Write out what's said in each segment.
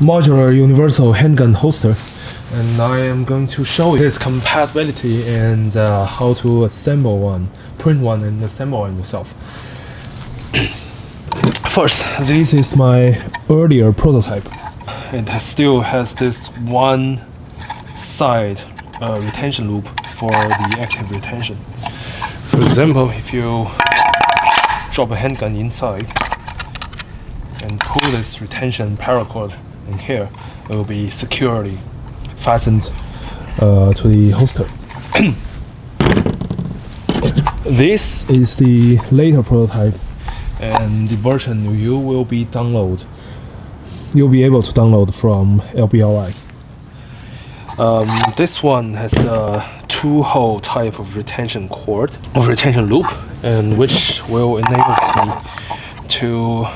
modular universal handgun holster, and I am going to show you its compatibility and how to assemble one, print one and assemble one yourself. First, this is my earlier prototype. It still has this one side retention loop for the active retention. For example, if you drop a handgun inside and pull this retention paracord in here, it will be securely fastened to the holster. This is the later prototype, and the version you will be you'll be able to download from LBLI. This one has a two-hole type of retention cord or retention loop, and which will enable me to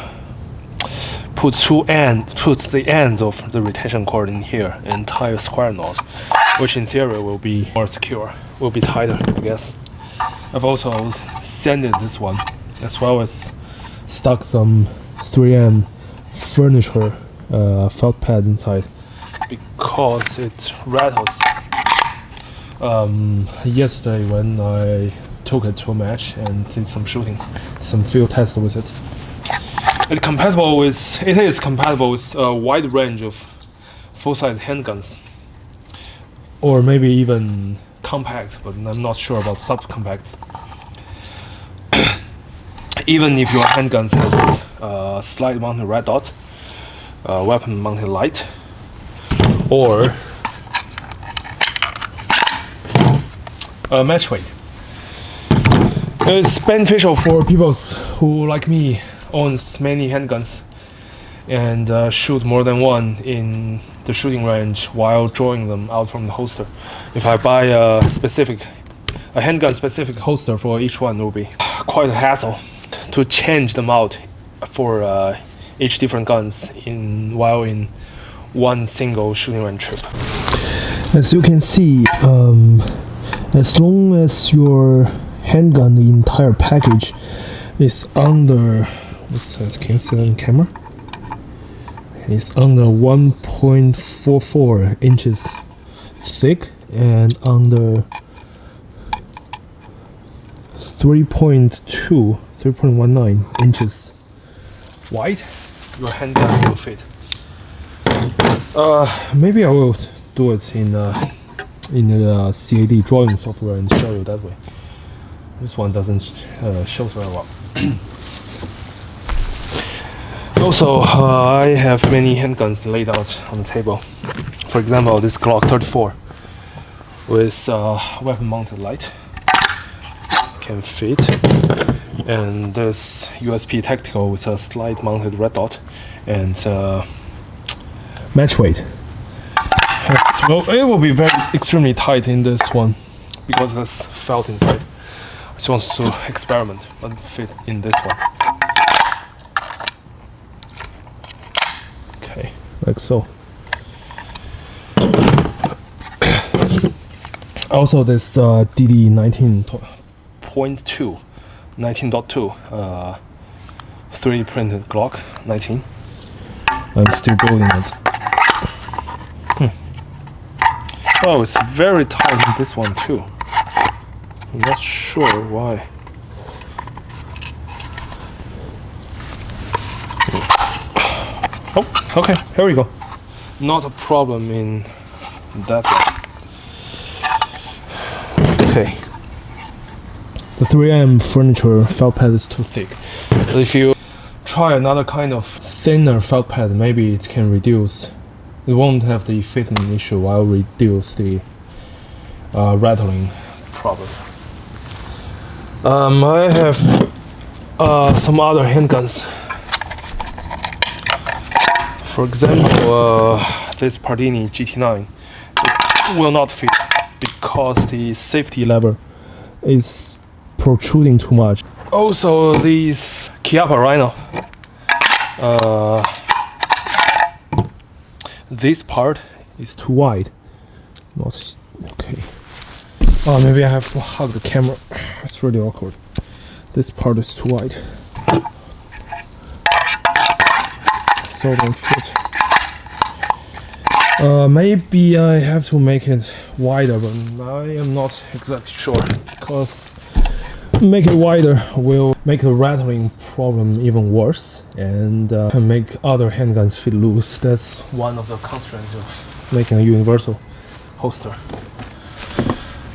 put the ends of the retention cord in here and tie a square knot, which in theory will be more secure, will be tighter, I guess. I've also sanded this one, as well as stuck some 3M furniture felt pad inside because it rattles. Yesterday when I took it to a match and did some shooting, some field tests with it, it is compatible with a wide range of full-size handguns, or maybe even compact, but I'm not sure about subcompacts. Even if your handguns has a slide mounted red dot, weapon mounted light, or match weight. It's beneficial for people who, like me, owns many handguns and shoot more than one in the shooting range while drawing them out from the holster. If I buy a handgun specific holster for each one, it will be quite a hassle to change them out for each different guns while in one single shooting range trip. As you can see, as long as your handgun, the entire package, is under, what's that? Can you see that on camera? It's under 1.44 inches thick and under 3.19 inches wide, your handgun will fit. Maybe I will do it in the CAD drawing software and show you that way. This one doesn't show very well. Also, I have many handguns laid out on the table. For example, this Glock 34 with weapon mounted light can fit, and this USP Tactical with a slide mounted red dot and match weight. It will be extremely tight in this one because it's felt inside. I just want to experiment and fit in this one. Okay, like so. Also, this DD 19.2, 3D printed Glock 19. I'm still building it. Oh, it's very tight in this one too. I'm not sure why. Oh, okay, here we go. Not a problem in that one. Okay. The 3M furniture felt pad is too thick. But if you try another kind of thinner felt pad, maybe it can reduce. It won't have the fitment issue while reduce the rattling problem. I have some other handguns. For example, this Pardini GT9. It will not fit because the safety lever is protruding too much. Also, this Chiappa Rhino. This part is too wide. Not okay. Oh, maybe I have to hug the camera. It's really awkward. This part is too wide. So don't fit. Maybe I have to make it wider, but I am not exactly sure, because make it wider will make the rattling problem even worse and make other handguns fit loose. That's one of the constraints of making a universal holster.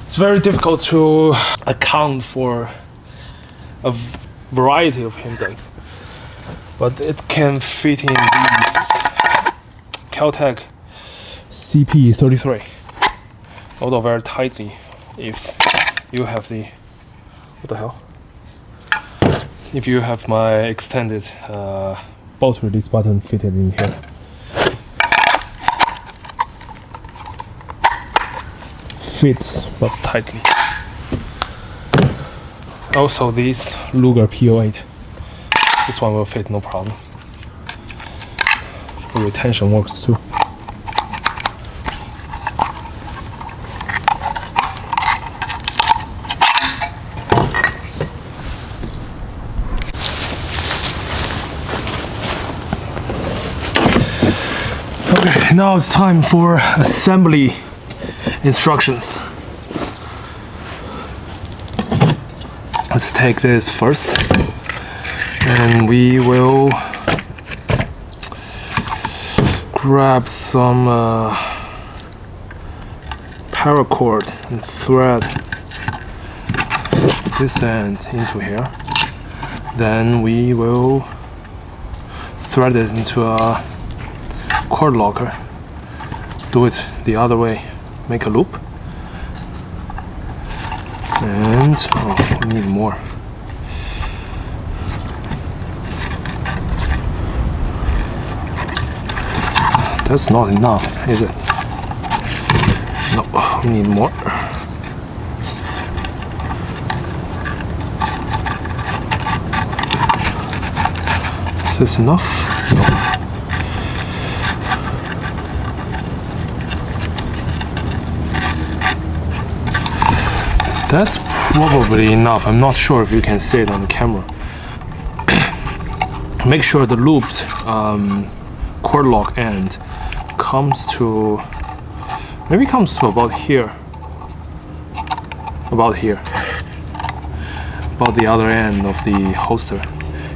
It's very difficult to account for a variety of handguns, but it can fit in these Caltech CP33, although very tightly if you have the, what the hell? If you have my extended bolt release button fitted in here. Fits but tightly. Also this Luger PO8. This one will fit no problem. The retention works too. Okay, now it's time for assembly instructions. Let's take this first, and we will grab some paracord and thread this end into here. Then we will thread it into a cord locker. Do it the other way. Make a loop. And oh, we need more. That's not enough, is it? No, we need more. Is this enough? No. That's probably enough. I'm not sure if you can see it on the camera. Make sure the looped cord lock end comes to, maybe comes to about here. About here. About the other end of the holster.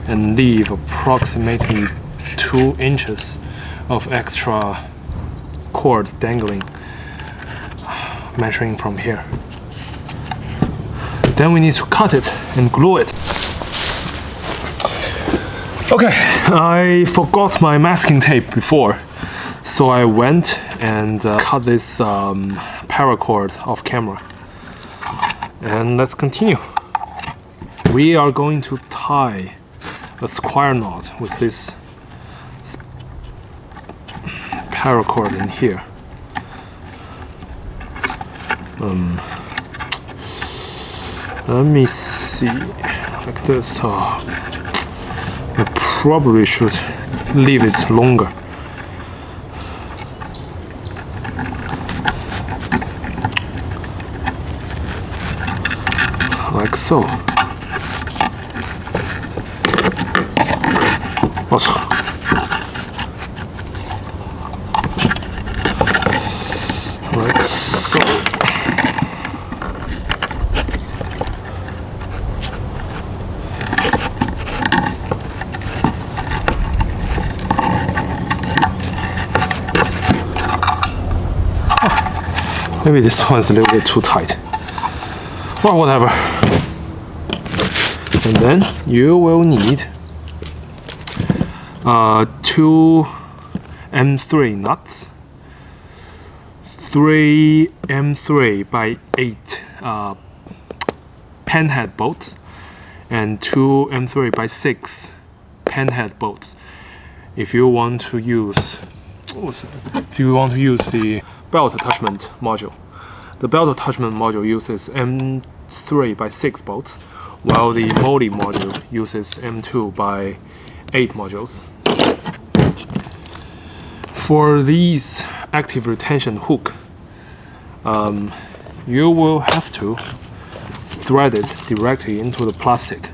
And leave approximately 2 inches of extra cord dangling, measuring from here. Then we need to cut it and glue it. Okay, I forgot my masking tape before, so I went and cut this paracord off camera. And let's continue. We are going to tie a square knot with this paracord in here. Let me see, like this. I probably should leave it longer. Like so. Like so. Maybe this one's a little bit too tight. Well, whatever. And then you will need 2 M3 nuts, 3 M3 by 8 penhead bolts, and 2 M3 by 6 penhead bolts. If you want to use the belt attachment module. The belt attachment module uses M3 by 6 bolts, while the moldy module uses M2 by 8 modules. For these active retention hook, you will have to thread it directly into the plastic.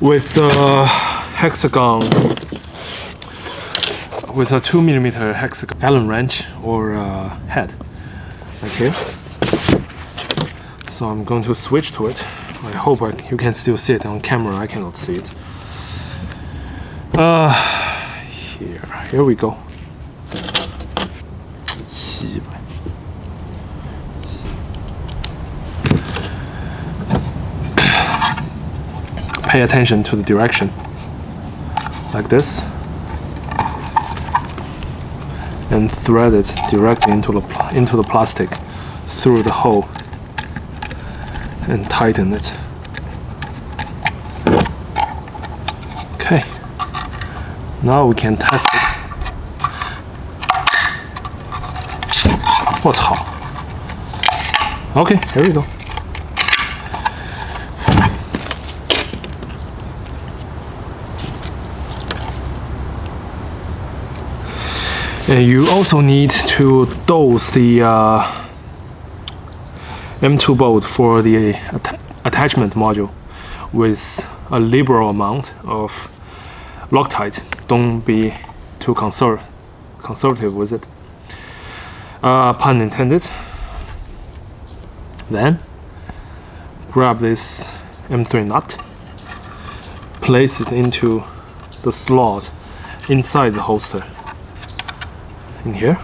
With the hexagon with a 2mm hexagon Allen wrench or head, like here. So I'm going to switch to it. I hope you can still see it on camera. I cannot see it. Here we go. Pay attention to the direction, like this, and thread it directly into the plastic through the hole and tighten it. Okay, now we can test it. 我操! Okay, here we go. And you also need to dose the M2 bolt for the attachment module with a liberal amount of Loctite. Don't be too conservative with it. Pun intended. Then grab this M3 nut, place it into the slot inside the holster. In here.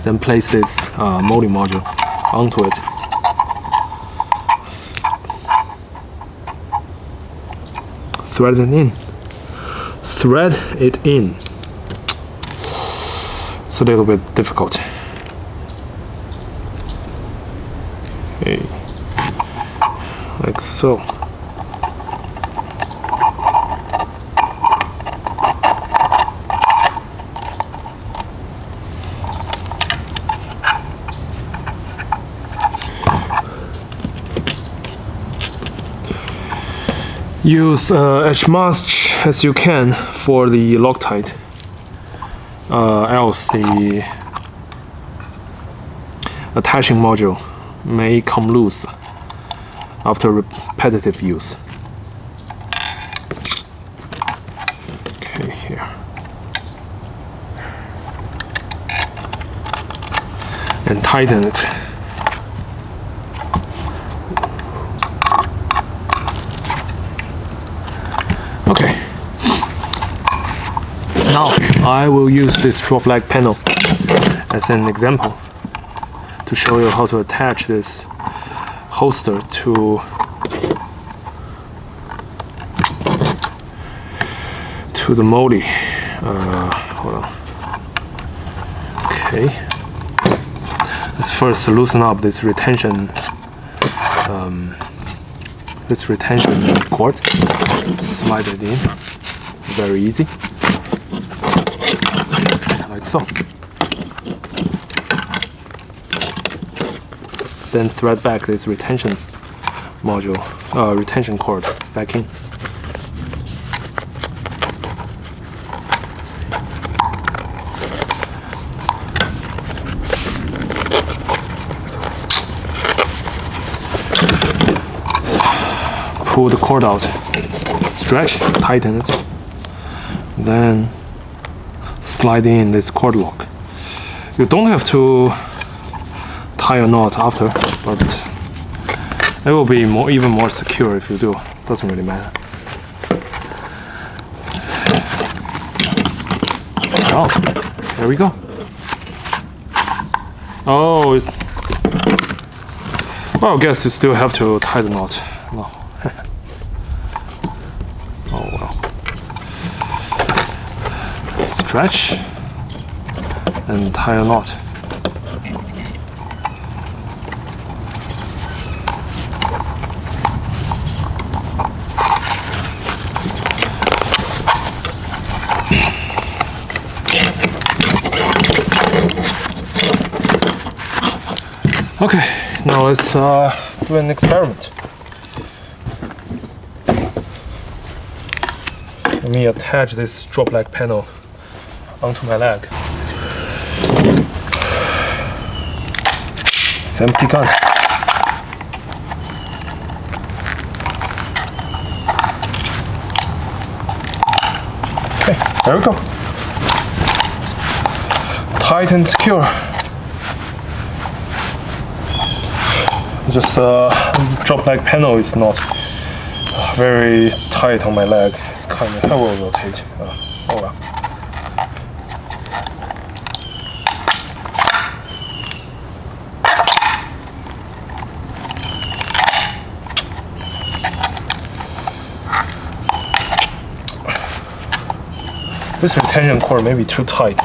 Then place this molding module onto it. Thread it in. Thread it in. It's a little bit difficult. Okay. Like so. Use as much as you can for the Loctite, else the attaching module may come loose after repetitive use. Okay, here. And tighten it. Okay, now I will use this drop leg panel as an example to show you how to attach this holster to the molly. Hold on. Okay, let's first loosen up this retention cord. Slide it in, very easy, like so. Then thread back this retention cord back in. Pull the cord out, stretch, tighten it, then slide in this cord lock. You don't have to tie a knot after, but it will be even more secure if you do. Doesn't really matter. Oh, there we go. Oh, well, I guess you still have to tie the knot. No. Oh well. Stretch and tie a knot. Okay, now let's do an experiment. Let me attach this drop leg panel onto my leg. It's empty gun. Okay, there we go. Tight and secure. Just drop leg panel is not very tight on my leg. It's kind of, I will rotate. Oh well. This retention cord may be too tight.